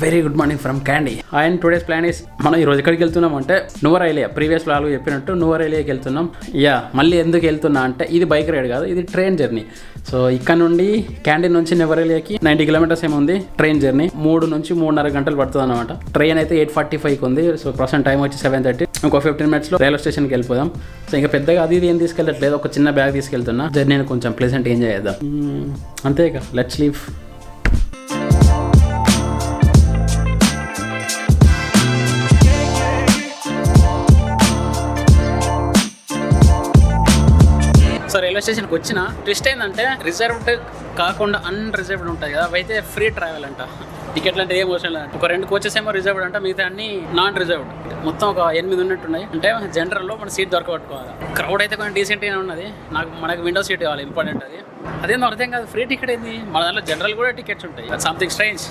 Very good morning from candy. And today's plan is మనం ఈరోజు ఎక్కడికి వెళ్తున్నాం అంటే నువరైలియా. ప్రీవియస్ వ్లాగ్ చెప్పినట్టు నువరైలియాకి వెళ్తున్నాం. మళ్ళీ ఎందుకు వెళ్తున్నా అంటే ఇది బైక్ రైడ్ కాదు, ఇది ట్రైన్ జర్నీ. సో ఇక్కడ నుండి క్యాండీ నుంచి నువరైలియాకి 90 కిలోమీటర్స్ ఏముంది ట్రైన్ జర్నీ. 3 నుంచి 3.5 గంటలు పడుతుంది అనమాట. ట్రైన్ అయితే 8:45కి ఉంది. సో ప్రజెంట్ టైం వచ్చి 7:30. ఇంకో 15 మినిట్స్లో రైల్వే స్టేషన్కి వెళ్ళిపోదాం. సో ఇంకా పెద్దగా అది ఇది ఏం తీసుకెళ్ళట్లేదు, ఒక చిన్న బ్యాగ్ తీసుకెళ్తున్నా. జర్నీని కొంచెం ప్లెజెంట్ ఎంజాయ్ చేద్దాం అంతే. ఇక లెట్స్ లీవ్. సో రైల్వే స్టేషన్కి వచ్చిన ట్విస్ట్ ఏంటంటే రిజర్వ్డ్ కాకుండా అన్రిజర్వ్డ్ ఉంటాయి కదా, అవైతే ఫ్రీ ట్రావెల్ అంట. టికెట్లు అంటే ఏం అవసరం లేదంట. ఒక 2 కోచెస్ ఏమో రిజర్వ్డ్ అంట, మిగతా అన్ని నాన్ రిజర్వ్డ్. మొత్తం ఒక 8 ఉన్నట్టున్నాయి. అంటే జనరల్లో మన సీట్ దొరకబట్టుకోవాలి. క్రౌడ్ అయితే కొంచెం డీసెంట్గానే ఉన్నది. మనకు విండో సీట్ కావాలి, ఇంపార్టెంట్ అది. అదేందో అర్థం కాదు, ఫ్రీ టికెట్ ఏంది? మన దాంట్లో జనరల్ కూడా టికెట్స్ ఉంటాయి. Something strange.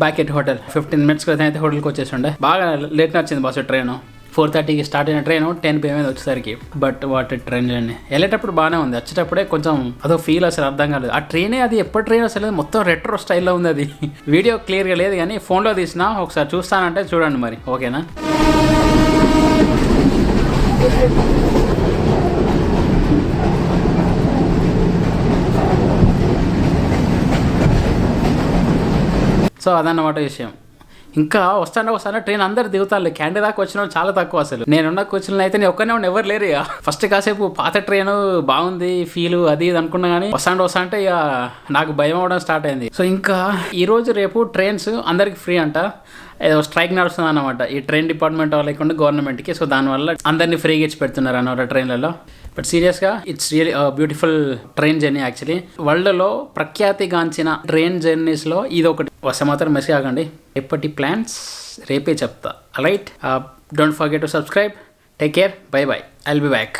Back at hotel 15 minutes క్రితం అయితే హోటల్కి వచ్చేసిండే. బాగా లేట్ వచ్చింది బస్సు. ట్రైన్ 4:30కి స్టార్ట్ అయిన ట్రైన్ 10 PM వచ్చేసరికి. బట్ వాటి ట్రైన్ జర్నీ వెళ్ళేటప్పుడు బాగానే ఉంది, వచ్చేటప్పుడే కొంచెం అదో ఫీల్ అసలు అర్థం కాలేదు. ఆ ట్రైనే అది ఎప్పటి ట్రైన్ అసలు మొత్తం రెట్రో స్టైల్లో ఉంది. అది వీడియో క్లియర్గా లేదు కానీ ఫోన్లో తీసిన, ఒకసారి చూస్తానంటే చూడండి మరి. ఓకేనా? సో అదన్నమాట విషయం. ఇంకా వస్తానే ట్రైన్ అందరు దిగుతారు. క్యాండీ దాకా వచ్చిన వాళ్ళు చాలా తక్కువ. అసలు నేనున్న కోచ్లో అయితే నేను ఒక్కనే ఉండి ఎవరు లేరు. ఇక ఫస్ట్ కాసేపు పాత ట్రైన్ బాగుంది ఫీల్ అది ఇది అనుకున్నా కానీ వస్తాంటే ఇక నాకు భయం అవడం స్టార్ట్ అయింది. సో ఇంకా ఈరోజు రేపు ట్రైన్స్ అందరికి ఫ్రీ అంట. ఏదో స్ట్రైక్ నడుస్తుంది అన్నమాట ఈ ట్రైన్ డిపార్ట్మెంట్ లేకుండా గవర్నమెంట్కి. సో దానివల్ల అందరినీ ఫ్రీగా ఇచ్చి పెడుతున్నారు అన్నమాట ట్రైన్లలో. బట్ సీరియస్గా it's really beautiful train journey. Actually వరల్డ్లో ప్రఖ్యాతిగాంచిన ట్రైన్ జర్నీస్లో ఇది ఒకటి. వస్తే మాత్రం మిస్ కాకండి. ఎప్పటి ప్లాన్స్ రేపే చెప్తా. Right, don't forget to subscribe. Take care, by by, I'll be back.